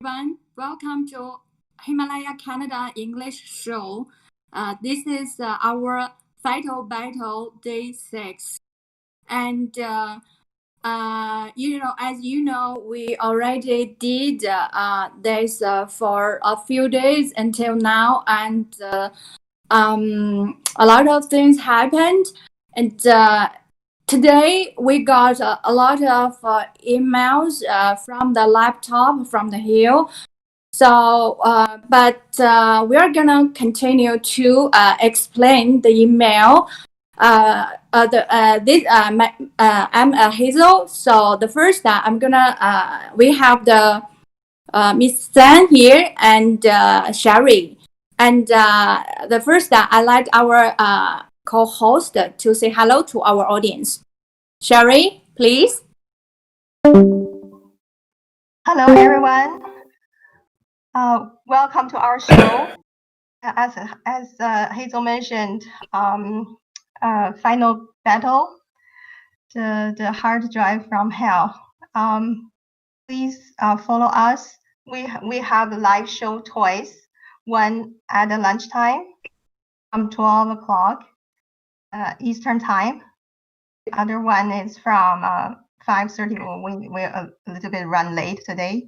everyone. Welcome to Himalaya Canada English show. This is our Fighto Battle Day 6. And as you know, we already did this for a few days until now, and a lot of things happened. And today we got a lot of emails from the laptop from the hill. So, but we are gonna continue to explain the email. I'm Hazel. So the first I'm gonna we have the Miss San here and Sherry. And the first I like our co-host to say hello to our audience. Sherry, please. Hello, everyone. Welcome to our show. As Hazel mentioned, final battle, the hard drive from hell. Please follow us. We have a live show twice. One at the lunchtime from 12 o'clock Eastern time. The other one is from 5:30. We're a little bit run late today,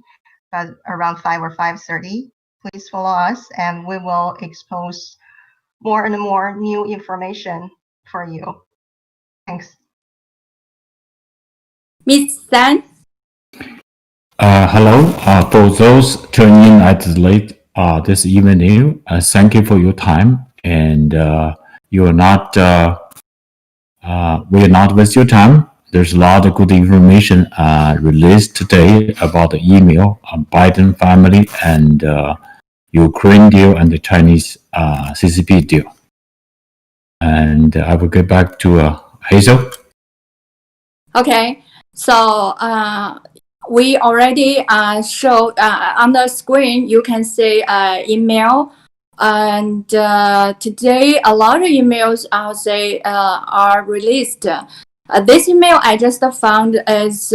but around 5 or 5:30. Please follow us, and we will expose more and more new information for you. Thanks. Miss San. Hello. For those tuning in at late this evening, thank you for your time, and you will not will not waste your time. There's a lot of good information released today about the email on Biden family and Ukraine deal and the Chinese CCP deal. And I will get back to Hazel. Okay, so we already showed on the screen. You can see email, and today a lot of emails I'll say are released. This email I just found is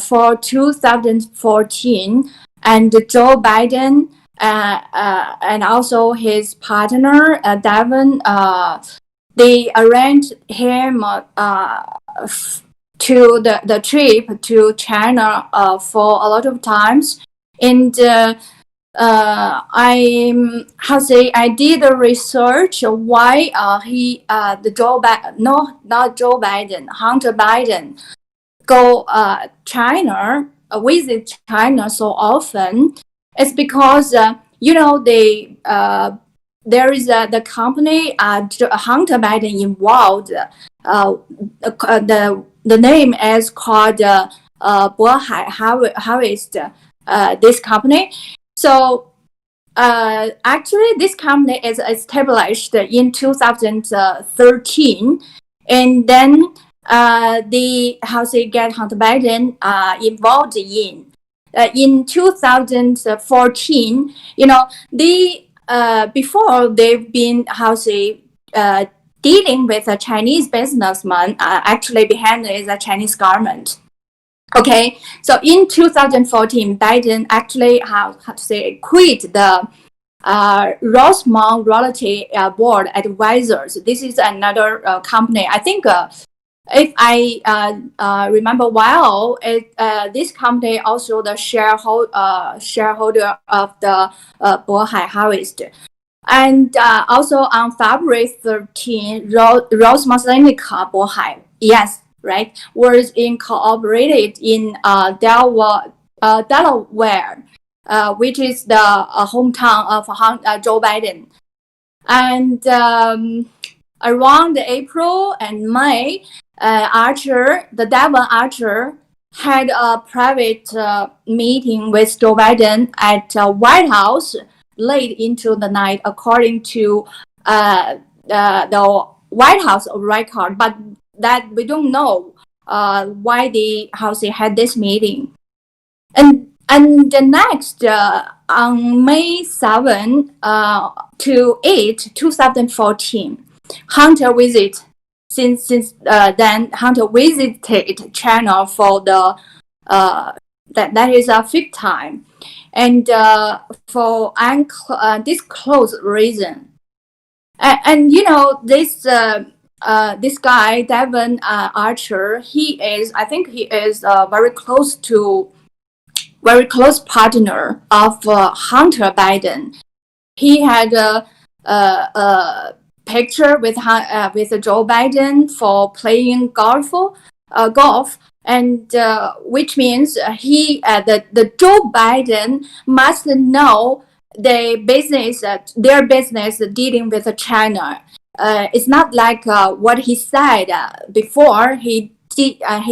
for 2014, and Joe Biden and also his partner Devon. They arranged him to the trip to China for a lot of times, and I did the research why not Joe Biden, Hunter Biden go China, visit China so often. It's because they there is the company Hunter Biden involved. The name is called Bohai Harvest. This company. So actually, this company is established in 2013, and then get Hunter Biden involved in 2014. Before they've been dealing with a Chinese businessman. Actually, behind is a Chinese government. Okay, so in 2014, Biden actually quit the Rosemont Royalty Board Advisors. This is another company. I think if I remember well, this company also the shareholder of the Bohai Harvest. And also on February 13, Rosemont Seneca Bohai, yes, right, was incorporated in Delaware, which is the hometown of Joe Biden. And around April and May, Devon Archer had a private meeting with Joe Biden at White House late into the night, according to the White House record, but that we don't know why the House had this meeting. And the next on May 7 to 8, 2014, Hunter visit. Since then, Hunter visited China for the that is a fifth time. and for undisclosed reason. And you know, this guy Devon Archer, I think he is very close partner of Hunter Biden. He had a picture with Joe Biden for playing golf, and which means the Joe Biden must know their business dealing with China. It's not like what he said before. He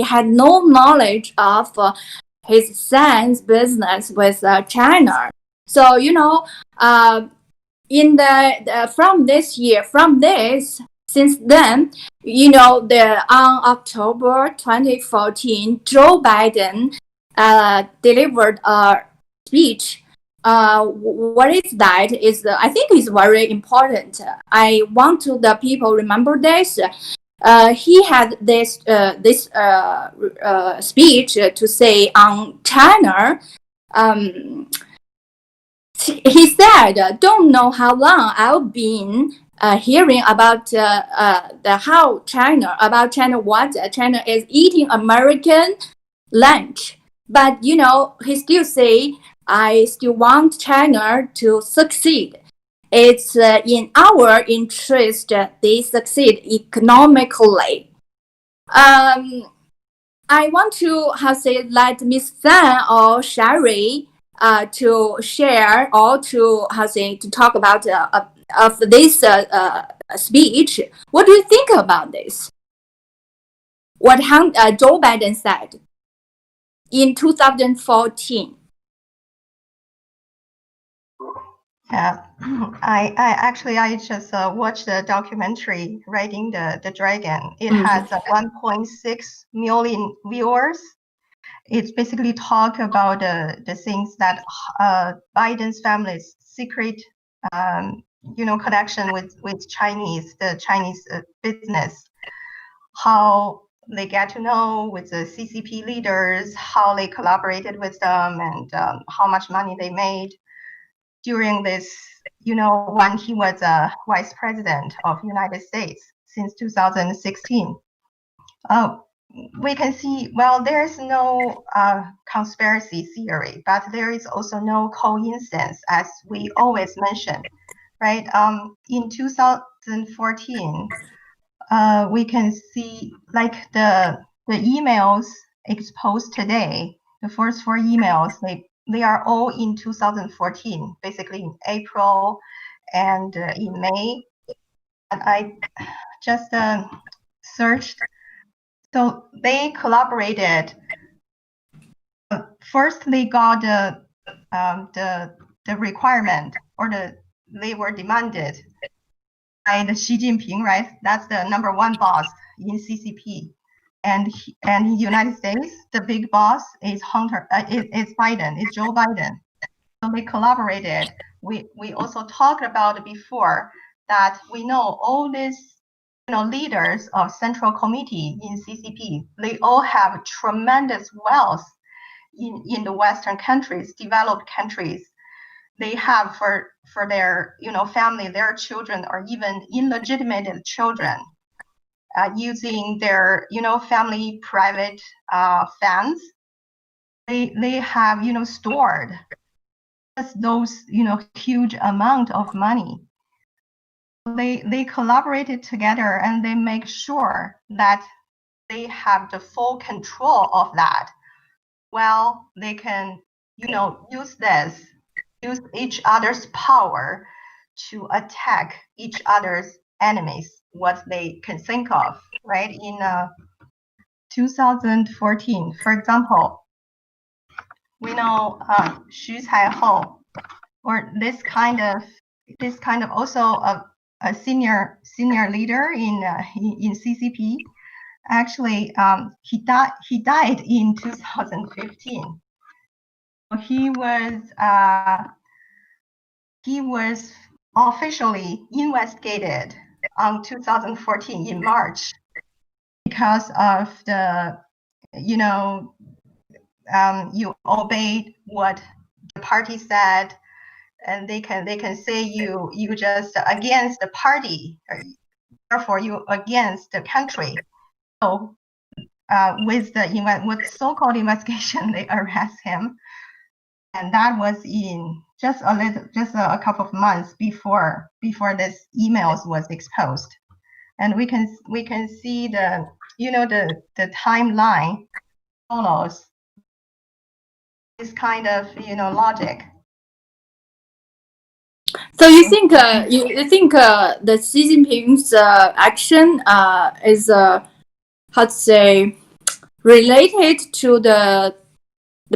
had no knowledge of his son's business with China. So you know, in since then, you know, on October 2014, Joe Biden delivered a speech. What is that? I think it's very important. I want the people remember this. He had this speech to say on China. He said, "Don't know how long I've been hearing about what China is eating American lunch, but you know, he still say, I still want China to succeed. It's in our interest they succeed economically." I want to let Miss Fan or Sherry to share or to talk about of this speech. What do you think about this? What Joe Biden said in 2014. Yeah, I just watched the documentary Riding the Dragon. It has 1.6 million viewers. It's basically talk about the things that Biden's family's secret, connection with the Chinese business, how they get to know with the CCP leaders, how they collaborated with them, and how much money they made during this, when he was a vice president of the United States since 2016. We can see, well, there's no conspiracy theory, but there is also no coincidence, as we always mention, right? In 2014, we can see like the emails exposed today, the first 4 emails, they are all in 2014, basically in April and in May. And I just searched. So they collaborated. First, they got the requirement, or they were demanded by the Xi Jinping, right? That's the #1 boss in CCP, and in the United States, the big boss is is Biden, is Joe Biden. So they collaborated. We also talked about before that we know all these leaders of Central Committee in CCP, they all have tremendous wealth in the Western countries, developed countries. They have for their family, their children, or even illegitimate children, using their family private funds. They have stored those huge amount of money. They collaborated together and they make sure that they have the full control of that. Well, they can use each other's power to attack each other's enemies, what they can think of, right? In 2014, for example, we know Xu Caihou, or this kind of also a senior leader in CCP. Actually, he died in 2015. He was officially investigated on 2014 in March because of the you obeyed what the party said, and they can say you just against the party, therefore you against the country. So with so-called investigation, they arrest him, and that was in just a couple of months before this emails was exposed. And we can see the the timeline follows this kind of logic. So you think the Xi Jinping's action is how to say related to the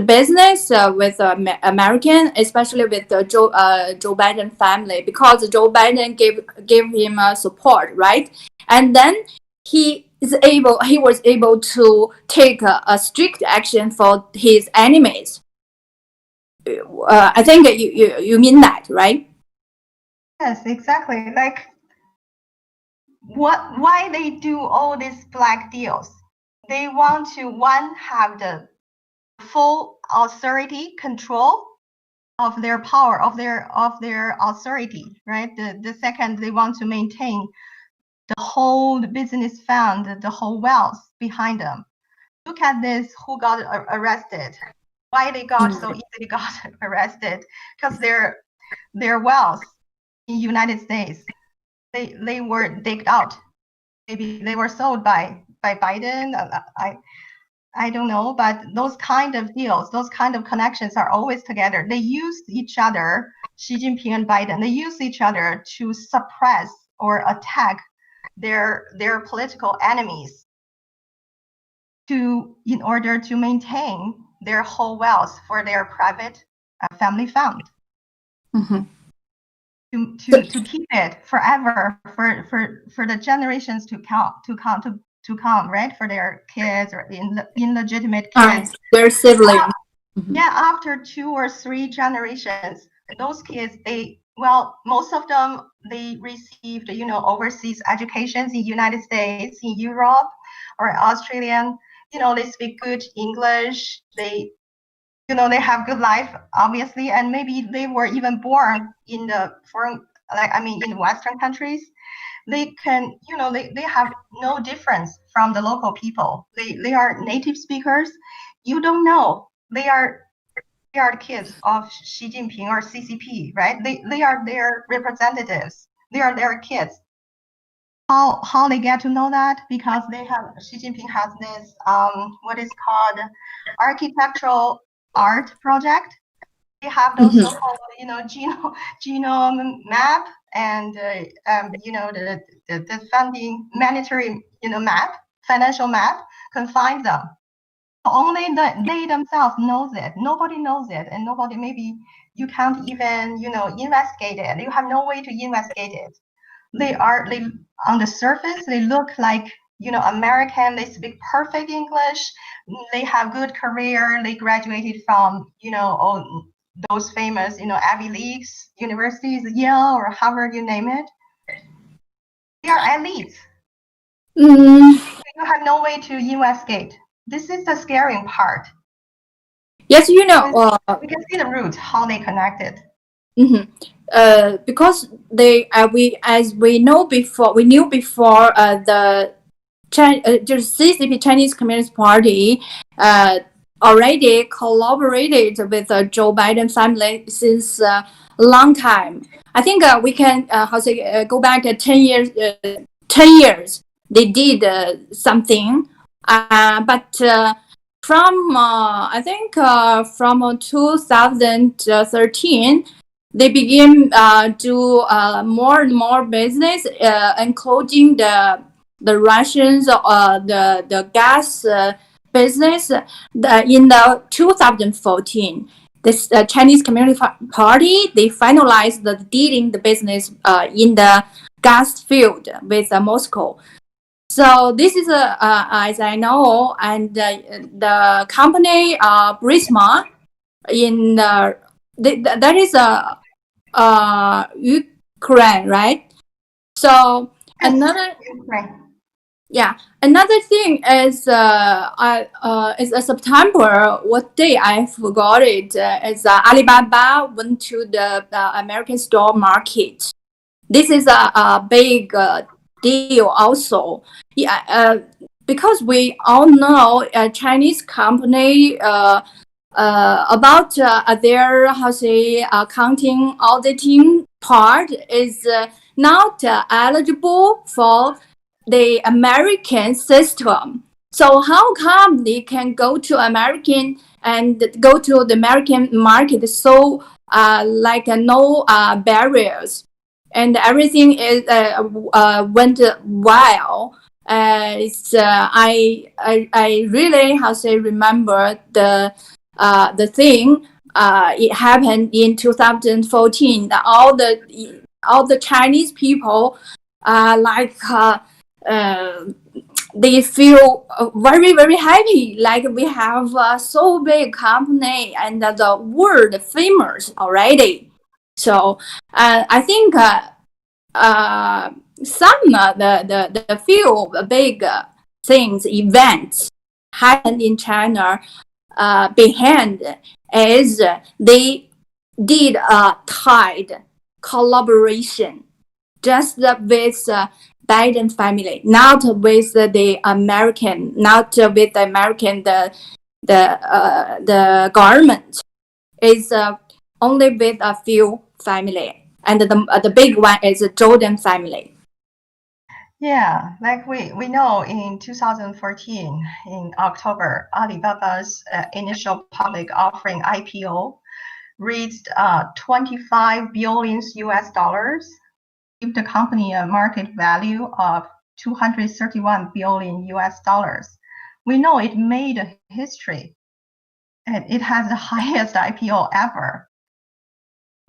business with American, especially with the Joe Biden family, because Joe Biden gave him support, right? And then he was able to take a strict action for his enemies. I think you mean that, right? Yes, exactly. Like why they do all these black deals? They want to have the full authority control of their power, of their authority, right? The second, they want to maintain the whole business fund, the whole wealth behind them. Look at this, who got arrested, why they got so easily got arrested, because their wealth in United States, they were digged out. Maybe they were sold by Biden. I don't know, but those kind of deals, those kind of connections are always together. They use each other, Xi Jinping and Biden, they use each other to suppress or attack their political enemies in order to maintain their whole wealth for their private family fund. Mm-hmm. To keep it forever for the generations to come, right? For their kids or illegitimate kids. Their siblings. Yeah, after 2 or 3 generations, those kids, most of them, they received, overseas educations in United States, in Europe, or Australian. They speak good English. They have good life, obviously, and maybe they were even born in the in Western countries. They can, they have no difference from the local people. They are native speakers. You don't know. They are the kids of Xi Jinping or CCP, right? They are their representatives. They are their kids. How they get to know that? Because Xi Jinping has this what is called architectural art project. They have those so-called genome map and the funding monetary map, financial map, can find them. Only they themselves knows it. Nobody knows it, and maybe you can't even investigate it. You have no way to investigate it. They on the surface, they look like American. They speak perfect English. They have good career. They graduated from all those famous Ivy Leagues universities, Yale or Harvard, you name it. They are elites. You have no way to investigate. This is the scary part. Yes, we can see the roots, how they connected. Because we knew before the CCP, Chinese Communist Party, already collaborated with the Joe Biden family since a long time. I think we can go back 10 years. 10 years they did something, but from I think from 2013 they begin do more and more business, including the Russians, the gas business. In the 2014, this Chinese Communist Party, they finalized the dealing the business in the gas field with Moscow. So this is as I know, and the company Burisma in that is Ukraine, right? So another Yeah. Another thing is, September. What day I forgot it? Is Alibaba went to the American store market. This is a big deal also. Yeah. Because we all know a Chinese company about their accounting auditing part is not eligible for the American system. So how come they can go to American and go to the American market so no barriers and everything is went well. I really remember the thing. It happened in 2014. All the Chinese people they feel very happy. Like we have so big company and the world famous already. So I think some the few big things events happened in China behind is they did a tied collaboration just with Biden family, not with the American, not with the American the government. Is only with a few family, and the big one is the Jordan family. Yeah, like we know in 2014, in October, Alibaba's initial public offering IPO reached 25 billion US dollars, give the company a market value of 231 billion US dollars. We know it made a history, and it has the highest IPO ever.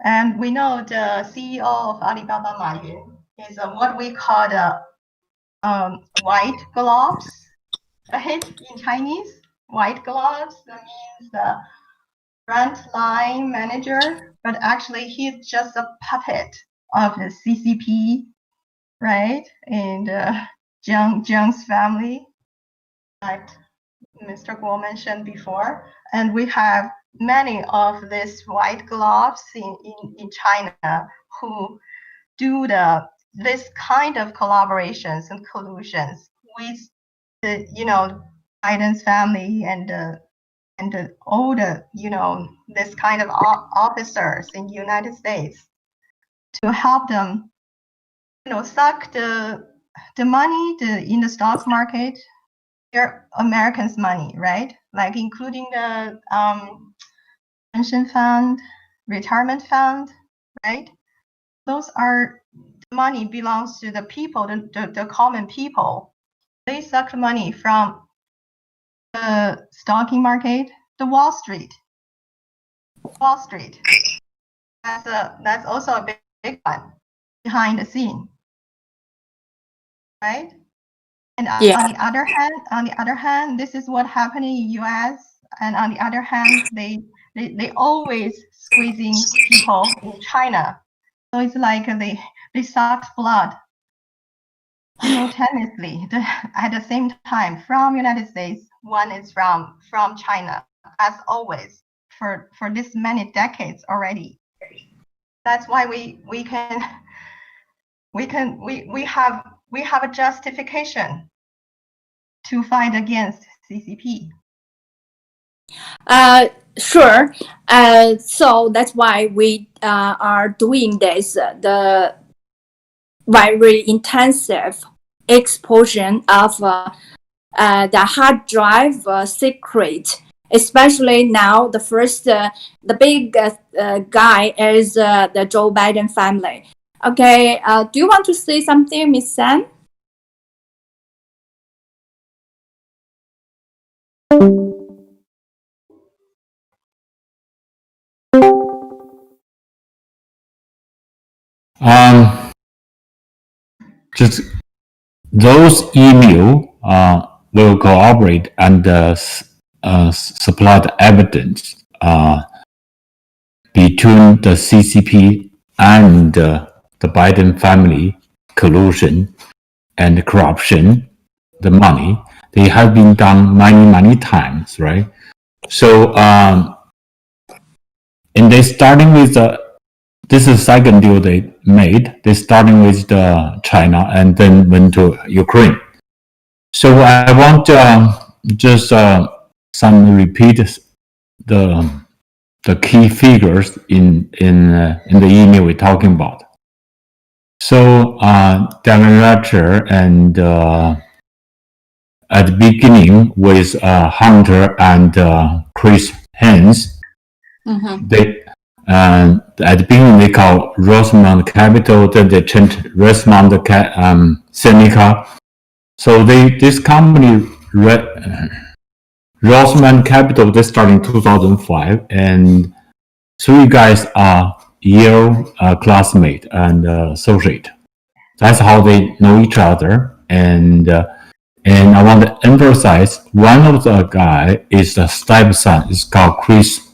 And we know the CEO of Alibaba, Ma Yun, is what we call the white gloves, right? In Chinese, white gloves, that means the frontline manager, but actually he's just a puppet of the CCP, right? And Jiang's family, that Mr. Guo mentioned before. And we have many of these white gloves in China who do this kind of collaborations and collusions with the Biden's family and all the this kind of officers in the United States to help them suck the money in the stock market. They're Americans' money, right? Like including the pension fund, retirement fund, right? Those are money belongs to the people, the common people. They suck money from the stock market, the Wall Street. That's also a big one behind the scene, right? And Yeah. on the other hand, this is what happened in the U.S. And on the other hand, they always squeezing people in China. So it's like they suck blood simultaneously at the same time from United States. One is from China, as always for this many decades already. That's why we have a justification to fight against CCP. Sure. So that's why we are doing this, the very intensive exposure of the hard drive secret. Especially now, the first, the big guy is the Joe Biden family. Okay. Do you want to say something, Miss Sam? Just those email will corroborate and supply the evidence between the CCP and the Biden family collusion and corruption the money. They have been done many times, right? So, and they starting with this is the second deal they made. They starting with China and then went to Ukraine. So I want just some repeat the key figures in the email we're talking about. So Devin Ratcher and at the beginning with Hunter and Chris Haynes, they at the beginning they call Rosemont Capital, then they changed Rosemont Seneca. So this company Rosemont Capital, they started in 2005, and three guys are Yale classmate and associate. That's how they know each other. And I want to emphasize one of the guy is the stepson. It's called Chris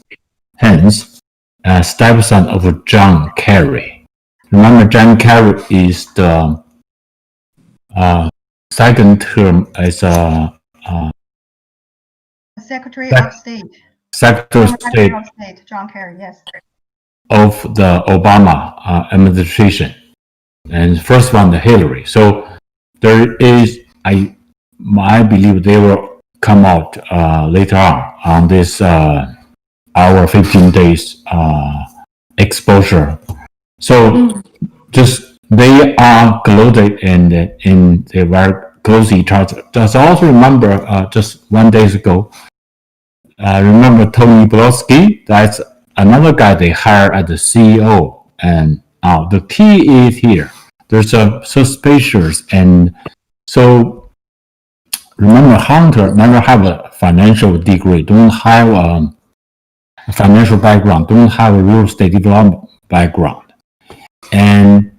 Haynes, stepson of John Kerry. Remember, John Kerry is the second term as a Secretary of State. Secretary of State John Kerry, yes. Of the Obama administration, and first one, the Hillary. So there is, I believe they will come out later on this our 15 days exposure. So just they are close and they were close to each other. Just also remember just 1 day ago. Remember Tony Blosky? That's another guy they hired as the CEO. And the key is here. There's a suspicious, and so remember Hunter never have a financial degree, don't have a financial background, don't have a real estate development background, and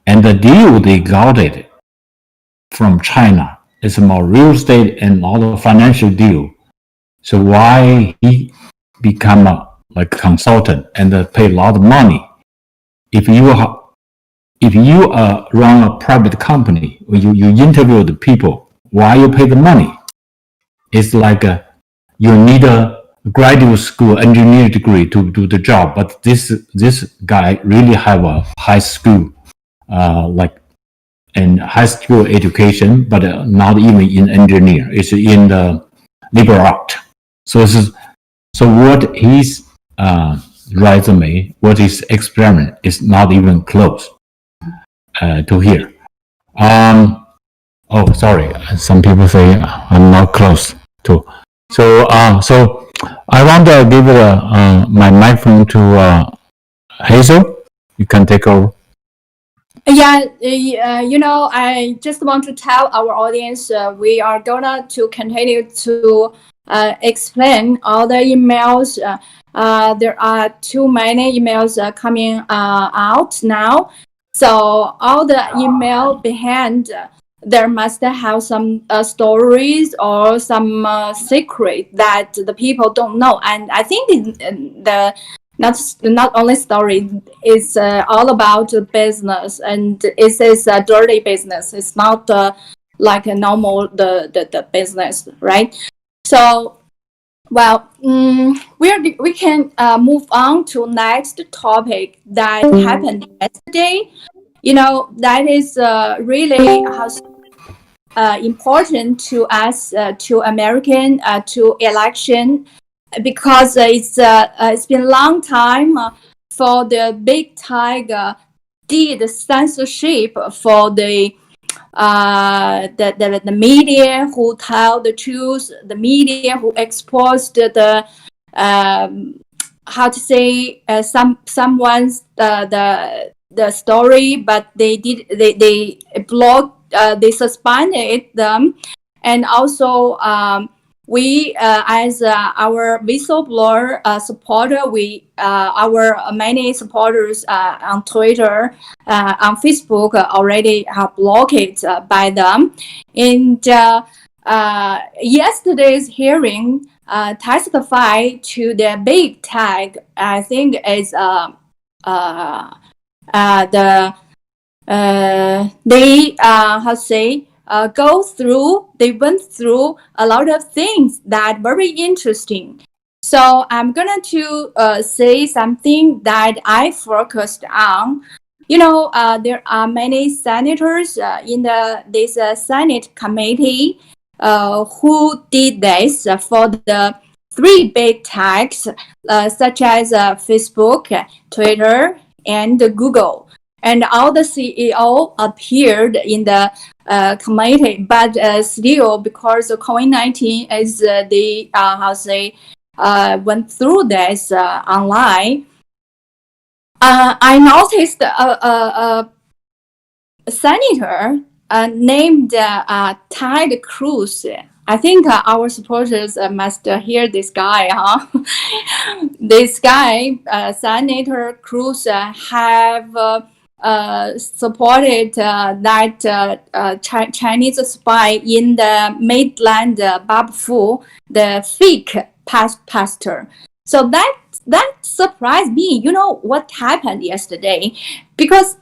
the deal they got it from China is more real estate and all the financial deal. So why he become a consultant and pay a lot of money? If you run a private company, you interview the people, why you pay the money? It's like you need a graduate school engineer degree to do the job, but this guy really have a high school and high school education, but not even in engineer. It's in the liberal art. So what his resume, what his experiment is not even close to here. Oh, sorry. Some people say I'm not close to. So I want to give my microphone to Hazel. You can take over. Yeah, I just want to tell our audience we are gonna to continue to explain all the emails. There are too many emails coming out now. So all the email behind, there must have some stories or some secret that the people don't know. And I think the not only story, it's all about business, and it is a dirty business. It's not like a normal the business, right? So, well, we can move on to next topic that happened yesterday. That is really important to us, to American, to election, because it's been a long time for the big tiger did censorship for the media who tell the truth, the media who exposed the how to say someone's the story, but they blocked, they suspended them, and also we as our whistleblower supporter, we our many supporters on Twitter, on Facebook already are blocked by them. And yesterday's hearing testified to the big tag. I think is they how to say they went through a lot of things that very interesting. So I'm gonna to say something that I focused on. There are many senators in this Senate committee who did this for the three big techs, such as Facebook, Twitter, and Google. And all the CEO appeared in the committee, but still, because of COVID-19 is went through this online. I noticed a senator named Ted Cruz. I think our supporters must hear this guy, huh? This guy, Senator Cruz, have supported that Chinese spy in the mainland Bob Fu, the fake pastor. So that surprised me. You know what happened yesterday? Because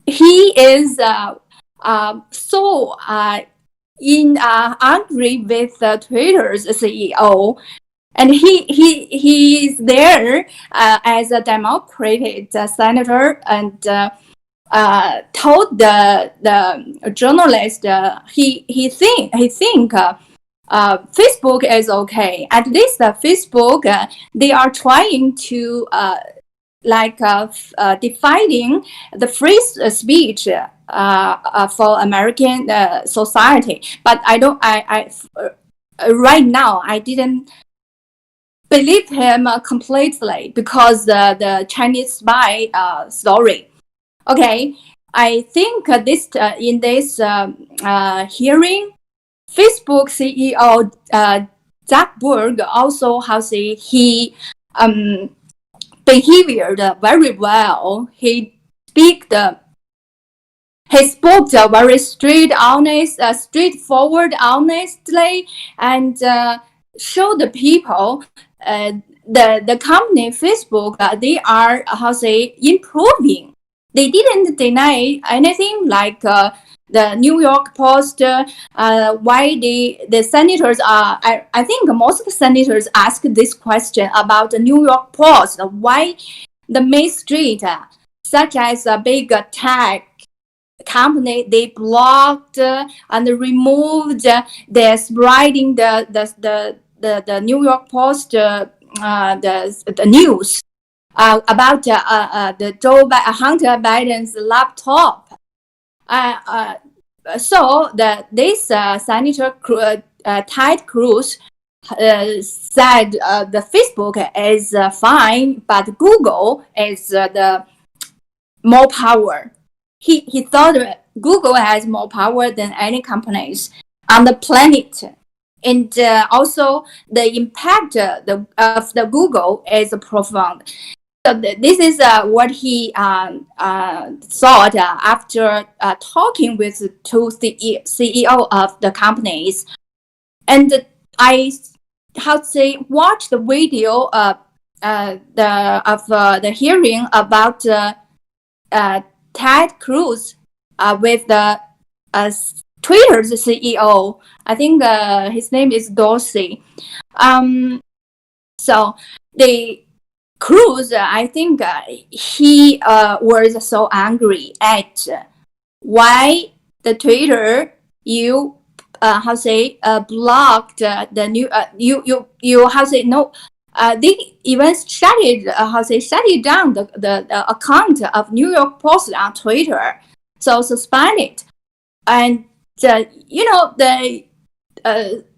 he is so angry with Twitter's CEO, and he is there as a Democratic senator, and told the journalist he think Facebook is okay. At least Facebook they are trying to defining the free speech for American society. But I right now I didn't believe him completely because the Chinese spy story. Okay, I think in this hearing, Facebook CEO Zuckerberg also he behaved very well. He spoke very straightforward, honestly, and showed the people the company Facebook they are improving. They didn't deny anything, like the New York Post. Why the senators are? I think most of the senators asked this question about the New York Post. Why the Main Street, such as a big tech company, they blocked and removed the spreading the New York Post the news about the Hunter Biden's laptop. So this Senator Ted Cruz said the Facebook is fine, but Google is the more power. He thought Google has more power than any companies on the planet. And also the impact of the Google is profound. So this is what he thought after talking with two CEO of the companies. And I watched the video of the hearing about Ted Cruz with the Twitter's CEO. I think his name is Dorsey. So the Cruz, I think he was so angry at why the Twitter blocked the new they even shut it down the account of New York Post on Twitter, so suspended. And the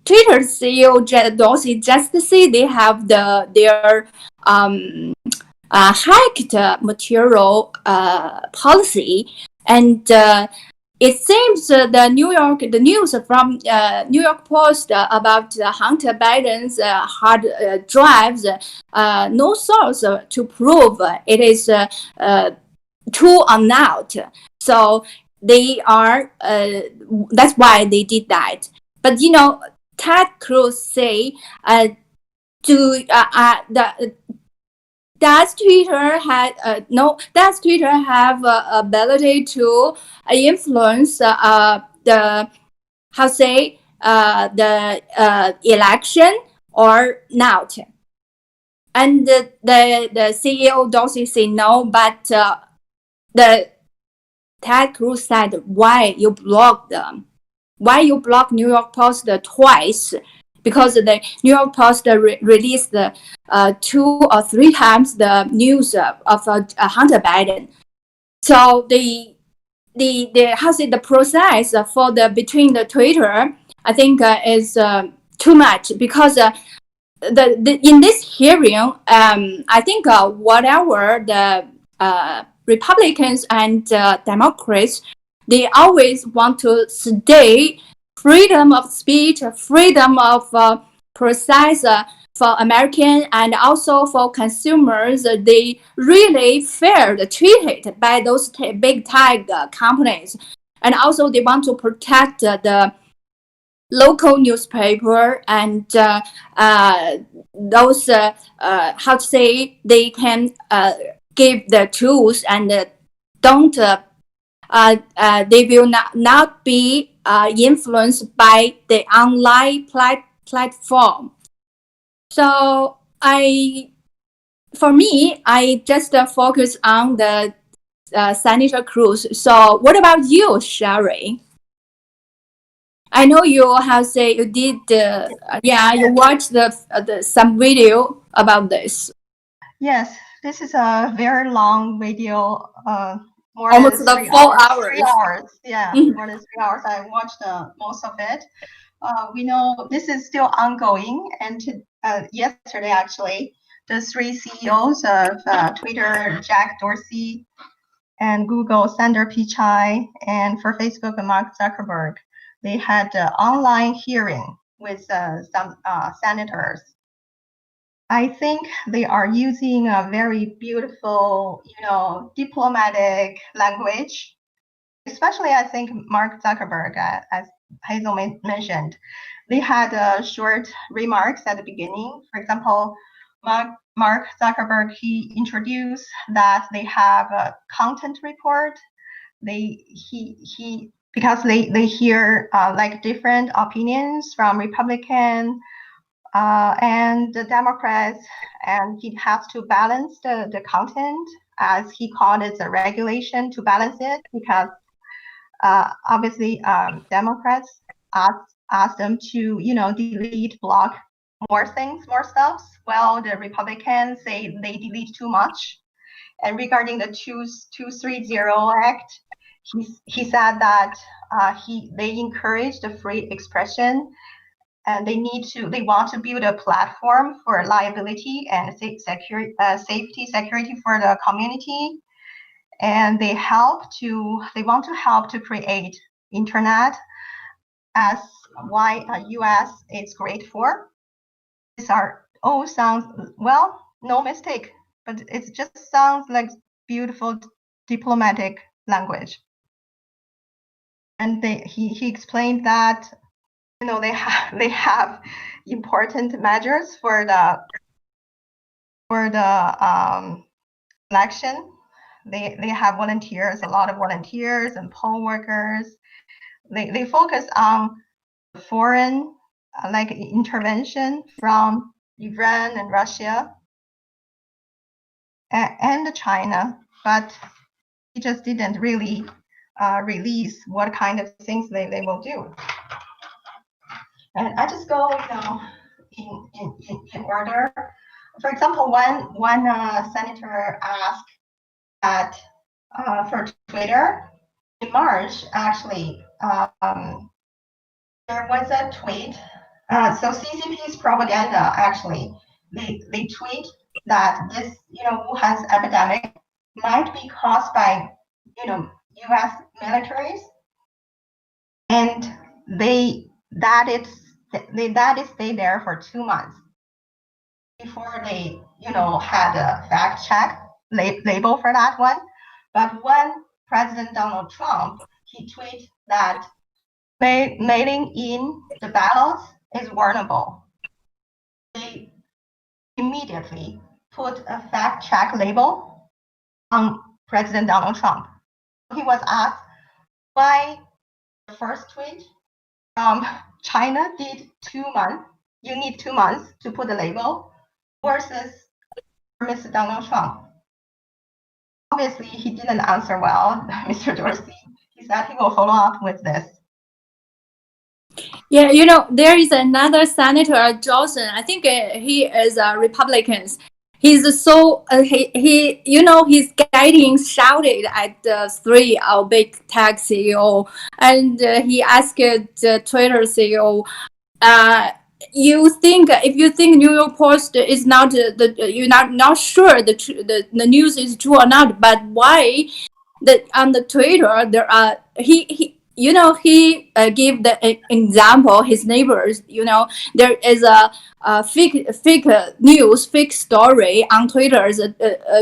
Twitter CEO Dorsey just say they have their hacked material policy, and it seems the news from New York Post about Hunter Biden's hard drives, no source to prove it is true or not. So they are that's why they did that. But Ted Cruz say does Twitter have ability to influence the how say the election or not. And the CEO Dorsey said no, but the Ted Cruz said, why you block them? Why you block New York Post twice? Because the New York Post released 2 or 3 times the news of Hunter Biden. So the how say the process for the between the Twitter, I think is too much, because the in this hearing, I think whatever the Republicans and Democrats, they always want to stay freedom of speech, freedom of process for American and also for consumers. They really feared treated by those big tech companies, and also they want to protect the local newspaper and those how to say, they can give the tools and don't they will not be influenced by the online platform. So for me, I just focus on the Senator Cruz. So what about you, Sherry? I know you have say you did you watched the some video about this. Yes, this is a very long video. More Almost than 3 4 hours. hours. 3 hours. Yeah, Mhm. more than 3 hours. I watched most of it. We know this is still ongoing, and yesterday actually, the 3 CEOs of Twitter, Jack Dorsey, and Google, Sundar Pichai, and for Facebook, Mark Zuckerberg, they had an online hearing with some senators. I think they are using a very beautiful, diplomatic language. Especially, I think Mark Zuckerberg, as Hazel mentioned, they had short remarks at the beginning. For example, Mark Zuckerberg, he introduced that they have a content report. Because they hear like different opinions from Republican and the Democrats, and he has to balance the content, as he called it, the regulation to balance it, because obviously Democrats asked them to delete, block more things, more stuff, while the Republicans say they delete too much. And regarding the 230 Act, he said that they encourage the free expression, and they want to build a platform for liability and safety security for the community, and they want to help to create internet as why US is great for. These are all sounds, well, no mistake, but it just sounds like beautiful diplomatic language. And he explained that they have important measures for the election. They have volunteers, a lot of volunteers and poll workers. They focus on foreign like intervention from Iran and Russia and China, but he just didn't really release what kind of things they will do. And I just go in order. For example, one senator asked that for Twitter in March, actually, there was a tweet. So CCP's propaganda, actually, they tweet that this Wuhan's epidemic might be caused by U.S. militaries, and that it stayed there for 2 months before they had a fact check label for that one. But when President Donald Trump, he tweeted that mailing in the ballots is vulnerable, they immediately put a fact check label on President Donald Trump. He was asked why the first tweet China did 2 months. You need 2 months to put the label versus Mr. Donald Trump. Obviously, he didn't answer well, Mr. Dorsey. He said he will follow up with this. Yeah, there is another Senator Johnson. I think he is a Republican. He's so he's getting shouted at the three big tech CEO, and he asked the Twitter CEO, if you think New York Post is not you're not sure the news is true or not, but why on the Twitter there are he gave the example his neighbors, there is a fake news, fake story on Twitter,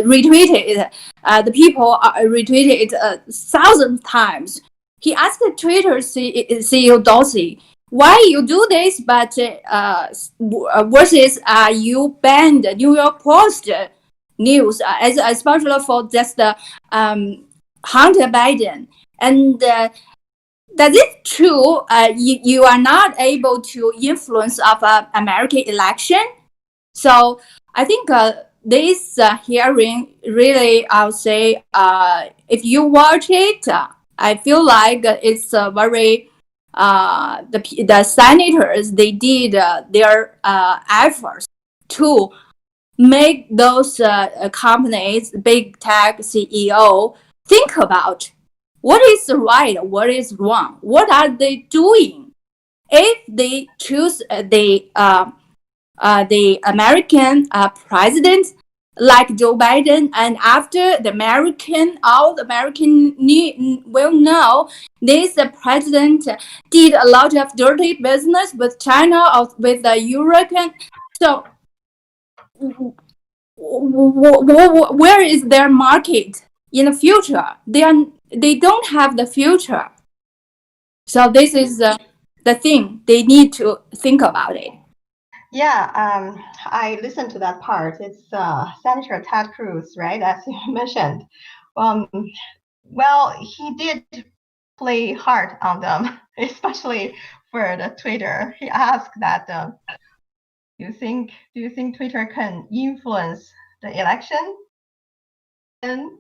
retweeted, the people retweeted it 1,000 times. He asked the Twitter CEO Dorsey, why you do this, but versus you banned the New York Post news, especially for just Hunter Biden. And that is true. You are not able to influence of American election. So I think this hearing really, I'll say, if you watch it, I feel like it's very the senators, they did their efforts to make those companies, big tech CEO, think about what is right, what is wrong, what are they doing. If they choose the American president like Joe Biden, and after all the American will know this president did a lot of dirty business with China or with the European. So where is their market in the future? They don't have the future. So this is the thing they need to think about it. Yeah, I listened to that part. It's Senator Ted Cruz, right? As you mentioned. Well, he did play hard on them, especially for the Twitter. He asked that, do you think Twitter can influence the election? And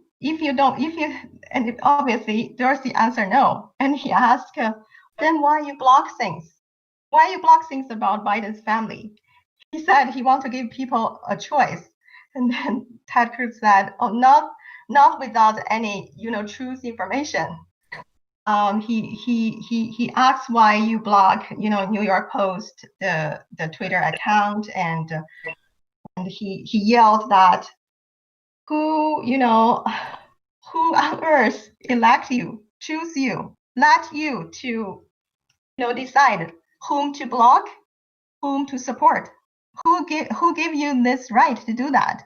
and obviously Dorsey answered no. And he asked, then why you block things? Why you block things about Biden's family? He said he wants to give people a choice. And then Ted Cruz said, oh, not without any, truth information. He asked why you block, New York Post, the Twitter account, and he yelled that who on earth elect you, choose you, let you to, decide whom to block, whom to support, who gave you this right to do that,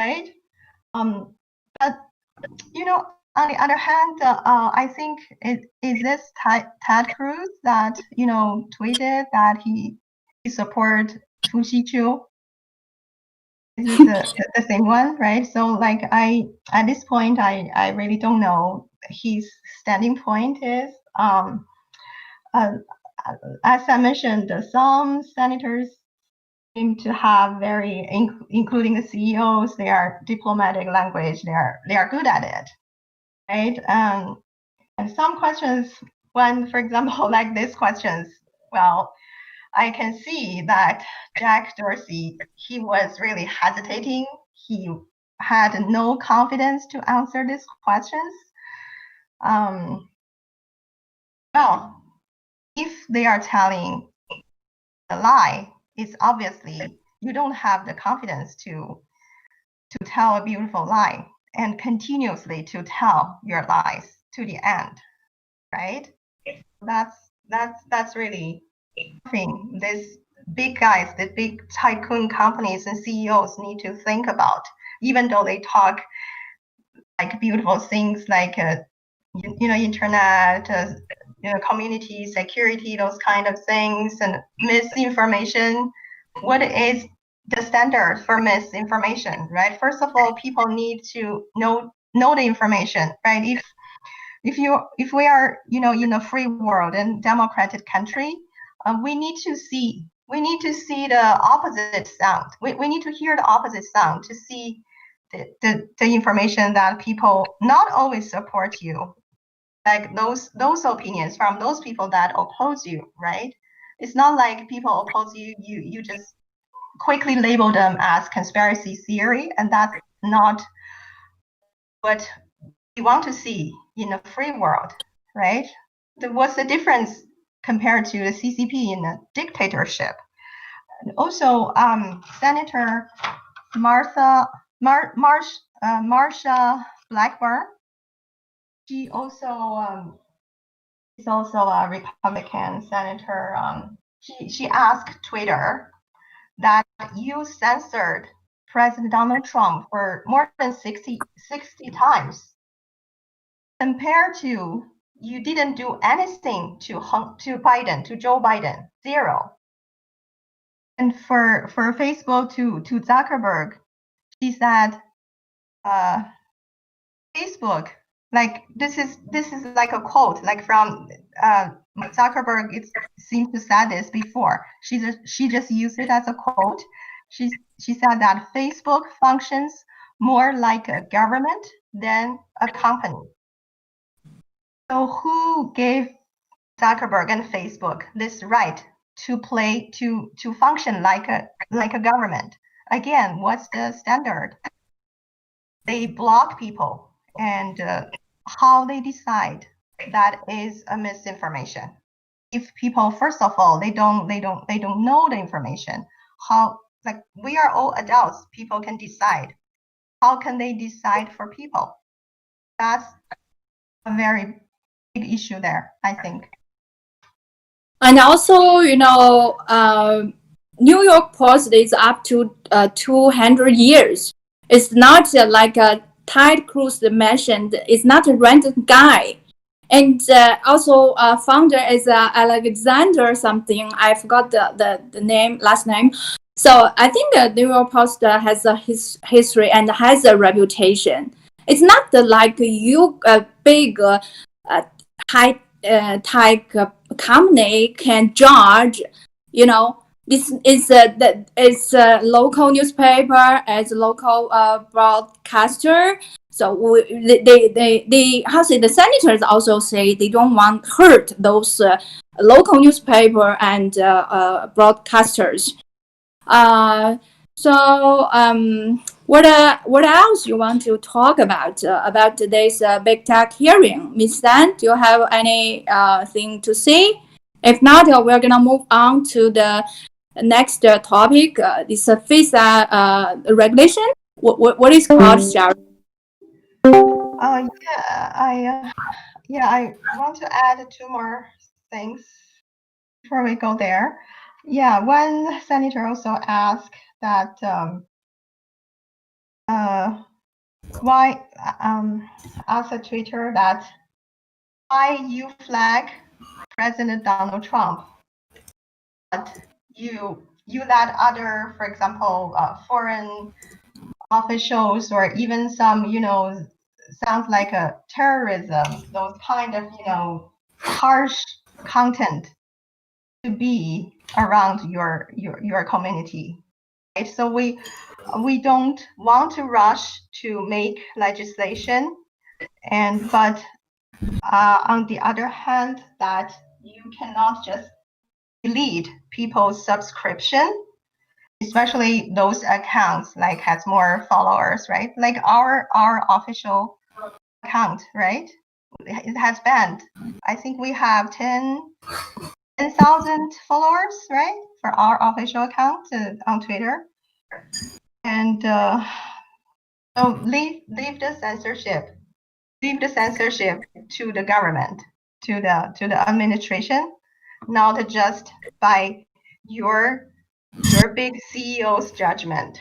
right? But on the other hand, I think is this Ted Cruz that tweeted that he support Fu Xiqiu. This is the same one, right? So at this point, I really don't know. His standing point is, as I mentioned, some senators seem to have including the CEOs, they are diplomatic language. They are good at it, right? And some questions, for example, like these questions, well, I can see that Jack Dorsey, he was really hesitating. He had no confidence to answer these questions. Well, if they are telling a lie, it's obviously you don't have the confidence to tell a beautiful lie and continuously to tell your lies to the end, right? That's really thing these big guys, the big tycoon companies and CEOs need to think about, even though they talk like beautiful things like internet, community security, those kind of things, and misinformation. What is the standard for misinformation, right? First of all, people need to know the information, right? if we are, in a free world and democratic country, we need to see the opposite sound. We need to hear the opposite sound to see the information that people not always support you, like those opinions from those people that oppose you, right? It's not like people oppose you, you just quickly label them as conspiracy theory, and that's not what we want to see in a free world, right? What's the difference compared to the CCP in a dictatorship? And also, Senator Marsha Blackburn, she also is also a Republican senator. She asked Twitter that you censored President Donald Trump for more than 60 times, compared to you didn't do anything to Joe Biden, 0. And for Facebook to Zuckerberg, she said, Facebook, like this is like a quote, like from Zuckerberg. It seems to said this before. She just used it as a quote. She said that Facebook functions more like a government than a company. So who gave Zuckerberg and Facebook this right to function like a government? Again, what's the standard? They block people, and how they decide that is a misinformation. If people, first of all, they don't know the information, how, like, we are all adults, people can decide. How can they decide for people? That's a very big issue there, I think. And also, New York Post is up to 200 years. It's not like Ted Cruz mentioned. It's not a random guy. And also founder is Alexander something. I forgot the last name. So I think the New York Post has a history and has a reputation. It's not like you big high tech company can judge. This is it's a local newspaper as a local broadcaster. So the senators also say they don't want to hurt those local newspaper and broadcasters. What else you want to talk about today's big tech hearing? Ms. Tan, do you have anything to say? If not, we're gonna move on to the next topic. This FISA regulation. What is called, Sharon? I want to add 2 more things before we go there. Yeah, one senator also asked that why asked a Twitter that why you flag President Donald Trump, but you let other, for example, foreign officials or even some, sounds like a terrorism, those kind of, harsh content to be around your community. Right? So we don't want to rush to make legislation, but on the other hand, that you cannot just delete people's subscription, especially those accounts like has more followers, right? Like our official account, right? It has banned. I think we have 10,000 followers, right, for our official account on Twitter. And so leave the censorship. Leave the censorship to the government, to the administration, not just by your big CEO's judgment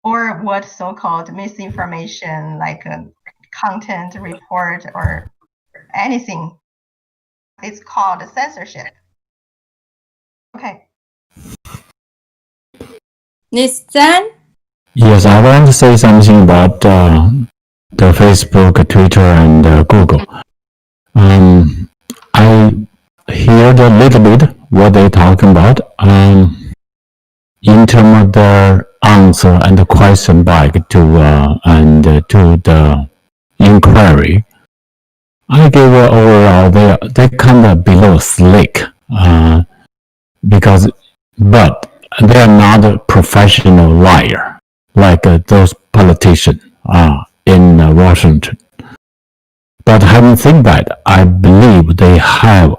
or what so-called misinformation, like a content report or anything. It's called censorship. Okay. Ms. Tan? Yes, I want to say something about the Facebook, Twitter, and Google. I heard a little bit what they're talking about. In terms of the answer and the question back to to the inquiry, I give overall they kind of below slick because but they are not a professional liar like those politicians in Washington. But having said that, I believe they have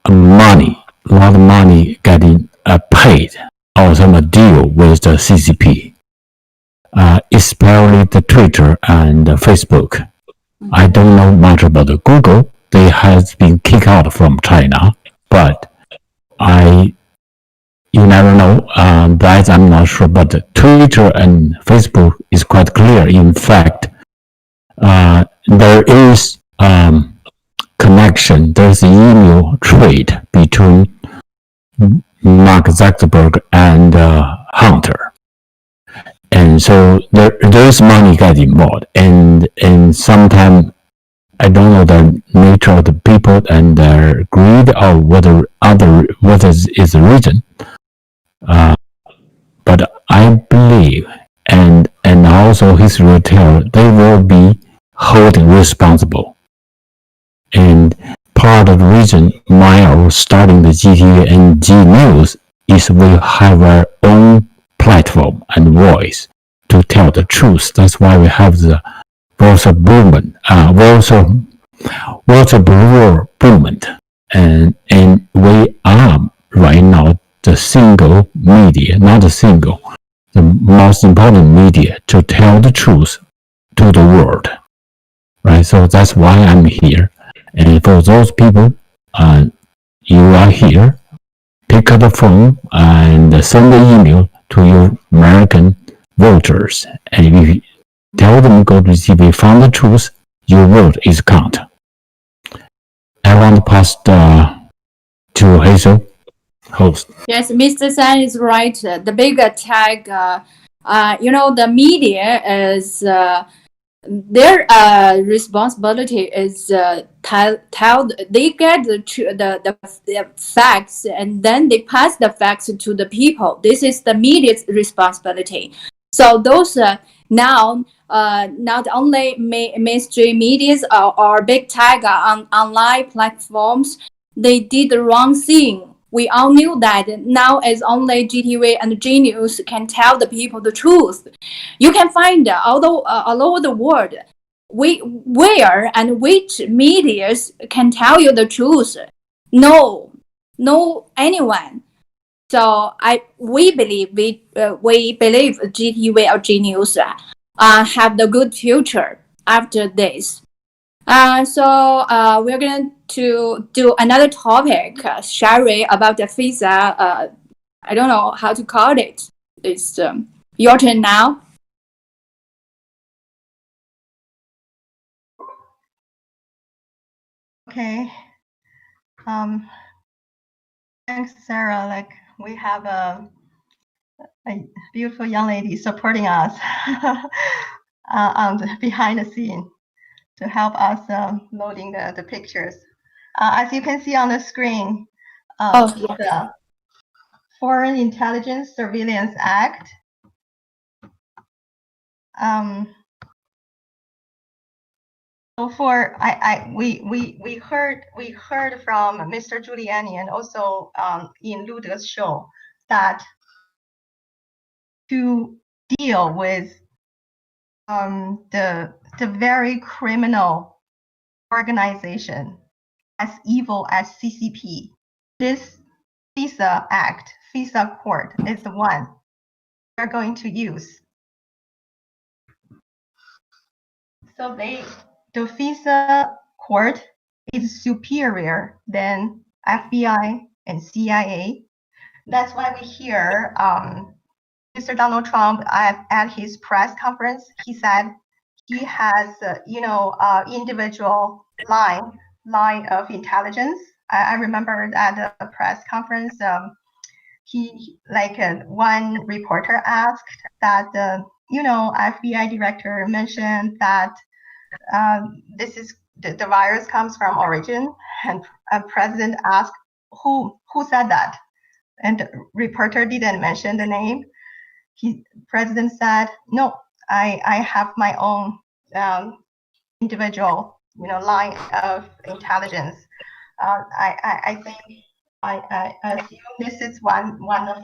money, a lot of money getting paid or some deal with the CCP, especially the Twitter and Facebook. I don't know much about the Google. They has been kicked out from China, but you never know. That I'm not sure. But Twitter and Facebook is quite clear. In fact, there is connection. There's an email trade between Mark Zuckerberg and Hunter, and so there's money getting involved, and sometimes I don't know the nature of the people and their greed or whether is the reason. But I believe, and also his retail, they will be holding responsible. And part of the reason Mile starting the GTV and G News is we have our own platform and voice to tell the truth. That's why we have the movement, whistleblower movement, and we are right now the single media, not the single, the most important media to tell the truth to the world, right? So that's why I'm here. And for those people, you are here, pick up the phone and send the email to your American voters. And if you tell them go to CCP, find the truth, your vote is count. I want to pass to Hazel, host. Yes, Mr. San is right. The big attack, the media is their responsibility is tell they get the facts and then they pass the facts to the people. This is the media's responsibility. So those now not only mainstream medias or big tech on online platforms, they did the wrong thing. We all knew that. Now it's only GTV and G News can tell the people the truth. You can find all over the world where and which medias can tell you the truth. No anyone. So we believe GTV or G News have the good future after this. So we're going to do another topic, Sherry, about the FISA. I don't know how to call it. It's your turn now. Okay. Thanks, Sarah. Like we have a beautiful young lady supporting us on the behind the scene to help us loading the pictures. As you can see on the screen, the Foreign Intelligence Surveillance Act. So we heard from Mr. Giuliani and also in Lude's show that to deal with the very criminal organization as evil as CCP, this FISA Act, FISA Court is the one we're going to use. So the FISA Court is superior than FBI and CIA. That's why we hear Mr. Donald Trump at his press conference. He said he has, individual line of intelligence. I remember at the press conference, one reporter asked that FBI director mentioned that this is the virus comes from origin, and a president asked who said that, and the reporter didn't mention the name. President said, no, I have my own individual, line of intelligence. I think I assume this is one of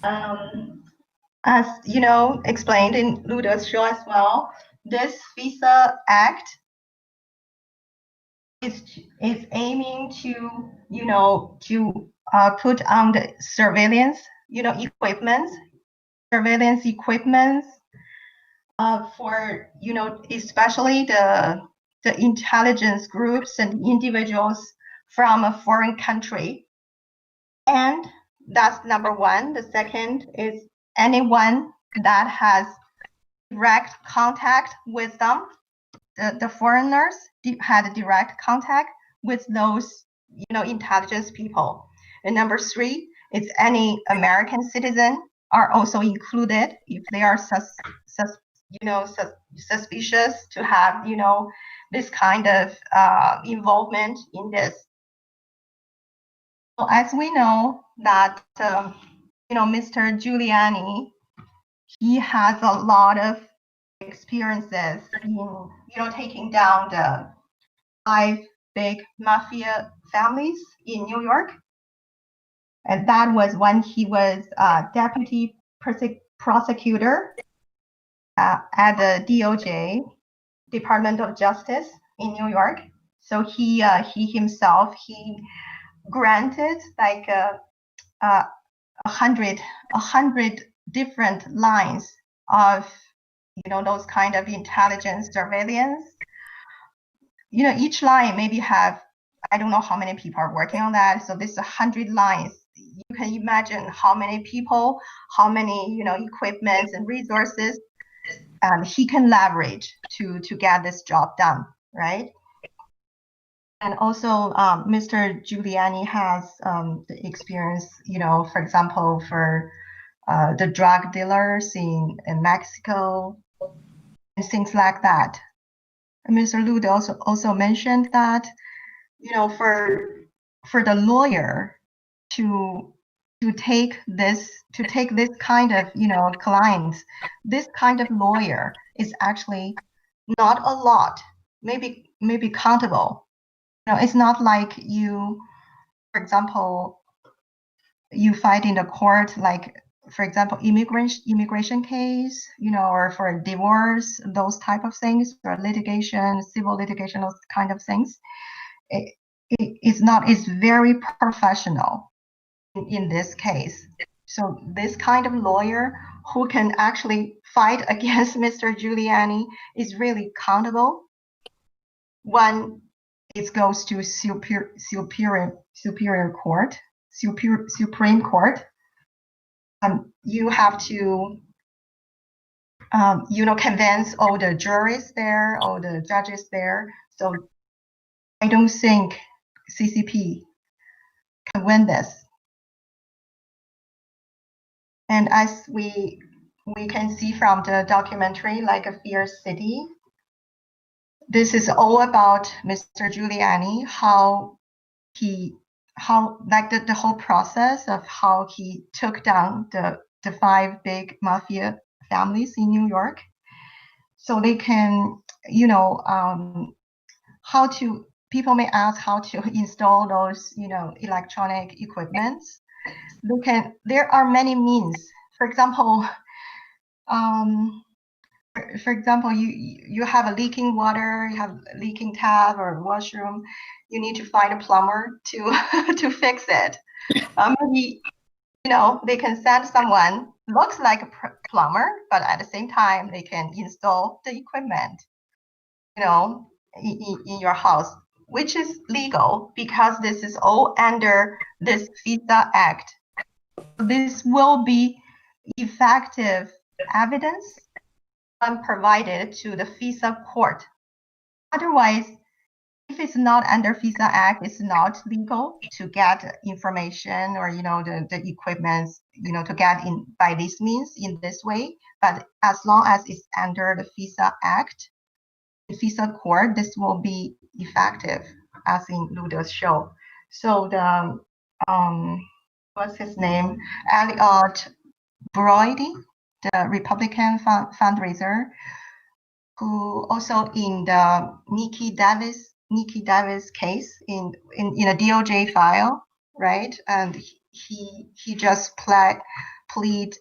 them. As explained in Ludo's show as well, this FISA Act is aiming to put on the surveillance equipment for especially the intelligence groups and individuals from a foreign country. And that's number one. The second is anyone that has direct contact with them. The foreigners had direct contact with those intelligence people. And number three is any American citizen are also included if they are suspicious to have this kind of involvement in this. So as we know that Mr. Giuliani, he has a lot of experiences in taking down the 5 big mafia families in New York, and that was when he was deputy prosecutor at the DOJ, Department of Justice in New York. So he himself granted like 100 different lines of those kind of intelligence surveillance. Each line maybe have, I don't know how many people are working on that. So this 100 lines, you can imagine how many people, how many equipments and resources he can leverage to get this job done, right? And also, Mr. Giuliani has the experience, for example, for the drug dealers in Mexico and things like that. And Mr. Lude also mentioned that, for the lawyer to take this kind of clients, this kind of lawyer is actually not a lot, maybe countable. It's not like you, for example, you fight in the court, like for example, immigration case, or for a divorce, those type of things, or litigation, civil litigation, those kind of things. It's very professional in this case. So this kind of lawyer who can actually fight against Mr. Giuliani is really countable when it goes to Supreme Court. You have to convince all the juries there, all the judges there. So I don't think CCP can win this. And as we can see from the documentary, like A Fierce City, this is all about Mr. Giuliani, the whole process of how he took down the 5 big mafia families in New York. So they can, people may ask how to install those, electronic equipments. There are many means. For example, you have a leaking water, you have a leaking tap or washroom, you need to find a plumber to fix it. Maybe, they can send someone, looks like a plumber, but at the same time, they can install the equipment, in your house, which is legal because this is all under this FISA Act. This will be effective evidence when provided to the FISA court. Otherwise, if it's not under FISA Act, it's not legal to get information or the equipment to get in by this means in this way. But as long as it's under the FISA Act, FISA court, this will be effective, as in Luda's show. So the what's his name, Elliot Brody, the Republican fundraiser, who also in the Nikki Davis case in a DOJ file, right? And he just plead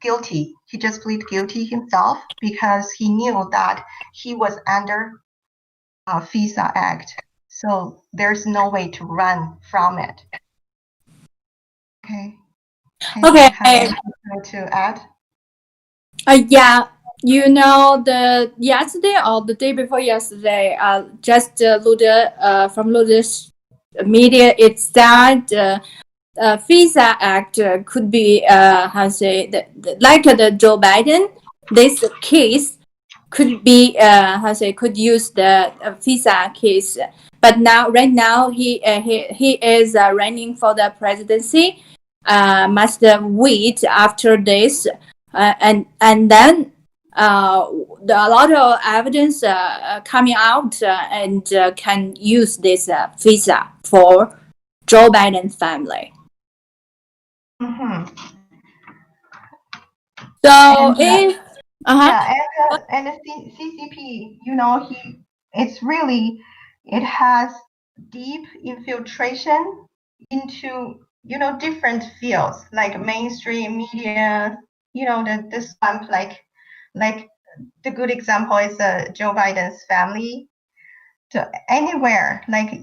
guilty. He just plead guilty himself because he knew that he was under FISA Act. So there's no way to run from it. Okay. Okay. To add? Yeah, you know, the yesterday or the day before yesterday, just Luda from Luda's media, it's that FISA Act could be how to say like the Joe Biden. This case could be could use the FISA case, but right now he is running for the presidency. Must wait after this, and then a lot of evidence coming out and can use this FISA for Joe Biden family. Mm-hmm. So and, if and the CCP, you know, it has deep infiltration into, you know, different fields like mainstream media, you know, the slump, like the good example is Joe Biden's family, to anywhere, like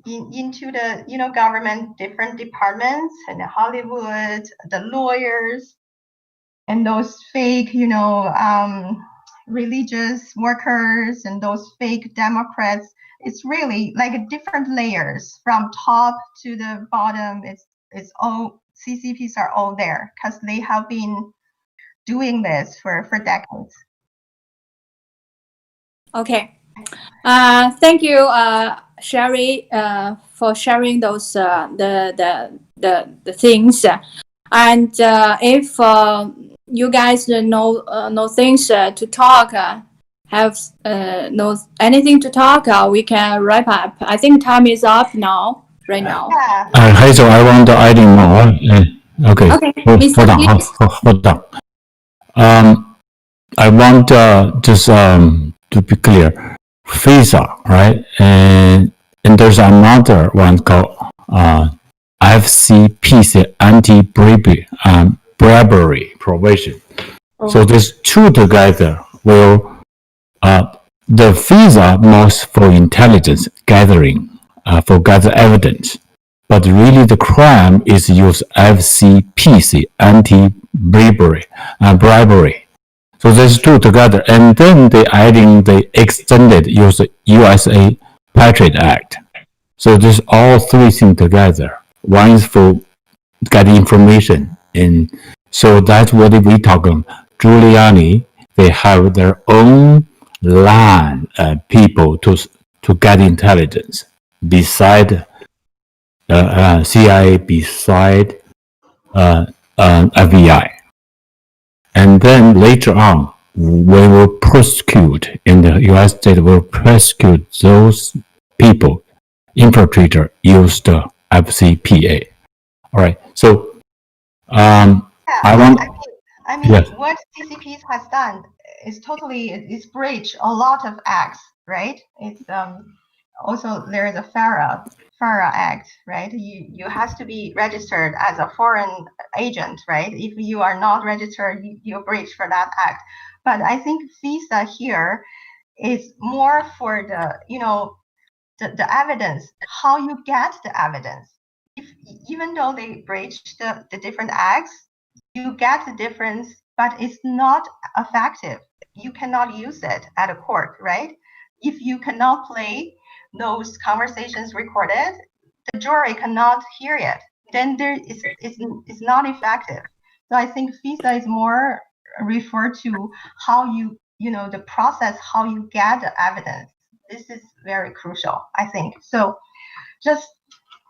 into the, you know, government, different departments and Hollywood, the lawyers, and those fake, you know, religious workers and those fake Democrats. It's really like different layers from top to the bottom. It's all, CCPs are all there because they have been doing this for decades. Okay. Thank you, Sherry, for sharing those the things. And if you guys know things to talk, have know anything to talk, we can wrap up. I think time is up now. Right now. Yeah. Hazel, I want to add in more. Okay. Hold on. I want just to be clear, FISA, right? And there's another one called FCPC, anti-bribery provision. Oh. So these two together will the FISA most for intelligence gathering, for gather evidence, but really the crime is use FCPC, anti-bribery, bribery. So these two together, and then they adding the extended USA Patriot Act. So this all three things together. One is for getting information, and so that's what we talking. Giuliani, they have their own line people to get intelligence beside CIA, beside FBI. And then later on, we will prosecute, in the US state will prosecute those people, infiltrator, use the FCPA. All right. So, I mean, yes. What CCP has done is it's breached a lot of acts, right? It's also there is a FARA Act, right? You have to be registered as a foreign agent, right? If you are not registered, you breach for that act. But I think FISA here is more for the, you know, the evidence, how you get the evidence. Even though they breached the different acts, you get the difference, but it's not effective. You cannot use it at a court, right? If you cannot play those conversations recorded, the jury cannot hear it. Then it's not effective. So I think FISA is more referred to how you know, the process, how you get the evidence. This is very crucial, I think. So just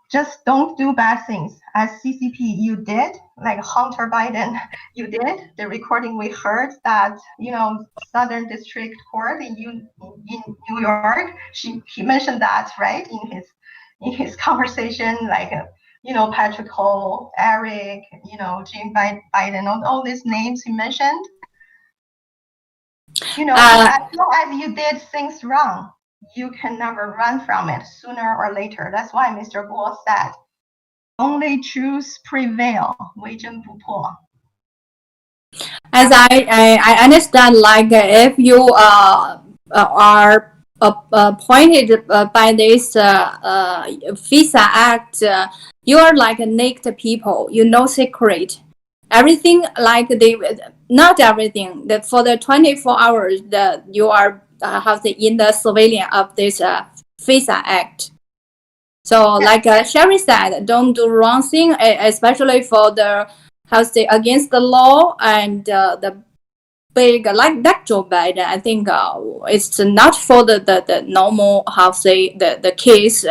just don't do bad things. As CCP, you did, like Hunter Biden, you did. The recording we heard that, Southern District Court in New York, he mentioned that, right, in his conversation, like, Patrick Ho, Eric, Jim Biden, all these names he mentioned. As long as you did things wrong, you can never run from it sooner or later. That's why Mr. Guo said, only truth prevail, 为真不破. As I understand, like if you are appointed by this FISA Act, you are like naked people. You know secret. Everything like not everything. For the 24 hours that you are in the surveillance of this FISA Act. So like Sherry said, don't do wrong thing, especially for the against the law and the big like that Joe Biden. I think it's not for the normal the case.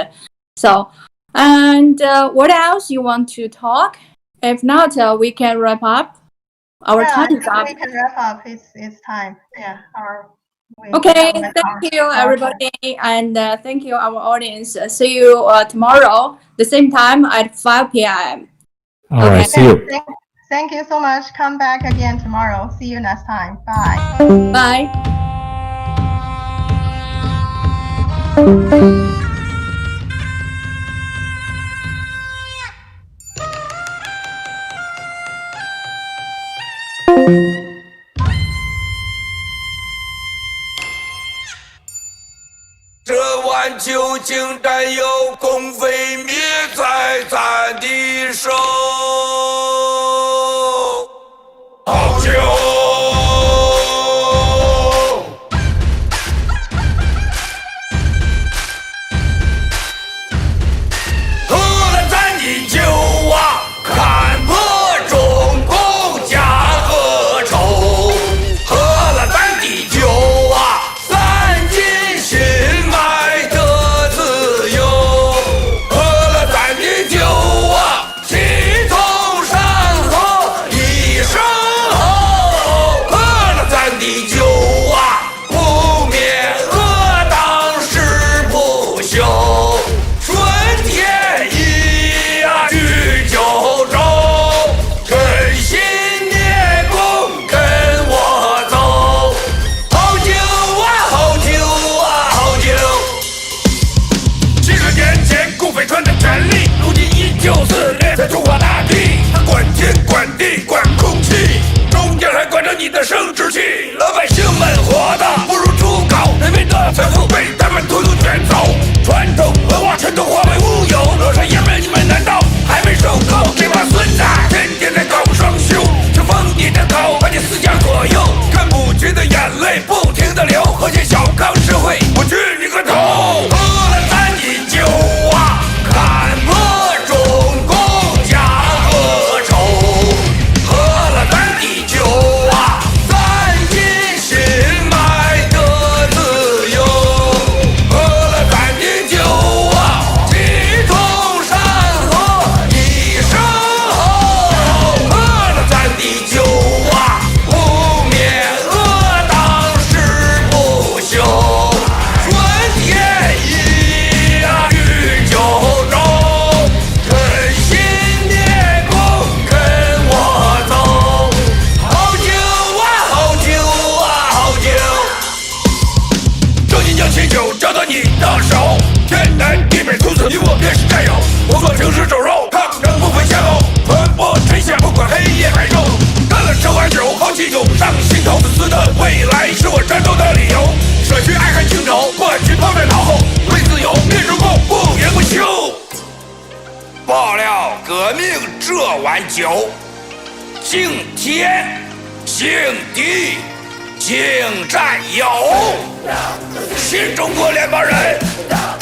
So and what else you want to talk? If not, we can wrap up. Our time is up. We can wrap up. It's time. Yeah. Okay, thank you everybody, and thank you our audience. See you tomorrow, the same time at 5 p.m. All right, see you. Thank you so much. Come back again tomorrow. See you next time. Bye. Bye.这碗酒竟沾有共匪灭在咱的手，好酒喝了咱的酒啊，看破中共假恶丑，喝了咱的酒啊，散尽心爱的自由，喝了咱的酒啊，气从山河一声吼，喝了咱的酒啊，不灭恶党誓不休，春天一呀举九州，根新灭共跟我走，好酒啊好酒啊好酒。70年前共匪团的权力，如今依旧肆虐在中华大地，它管天管地管空气，中间还管着你的生殖器。老百姓们活的不如猪狗，人民的财富被他们统统卷走，传统文化全都化为乌有。老少爷们，你们难道还没受够？这帮孙子天天在搞双休，就封你的口，把你思想左右，看不尽的眼泪不停的流，和谐小康社会，我去你个头！喝了咱的酒啊，看破中共假恶丑，喝了咱的酒啊，散尽心爱的自由，喝了咱的酒啊，气从山河一声吼，喝了咱的酒啊，不灭恶党誓不休，春天一呀举九州，根新灭共跟我走，好酒啊好酒啊好酒。正义将清酒交到你的手，天南地北从此你我便是战友。我做行尸走肉，抗争不分先后，传播天下不管黑夜白昼。干了这碗酒，豪气涌上心头，自私的未来是我战斗的理由。舍去爱恨情仇，把局抛在脑后，为自由灭中共，不言不休。爆料革命这碗酒，敬天敬地敬战友，新中国联邦人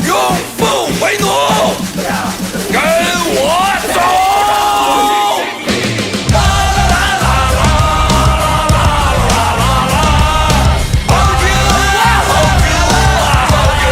永不为奴，跟我走。好酒啊好酒啊好酒，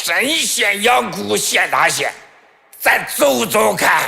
神仙养蛊现大仙，咱走走看。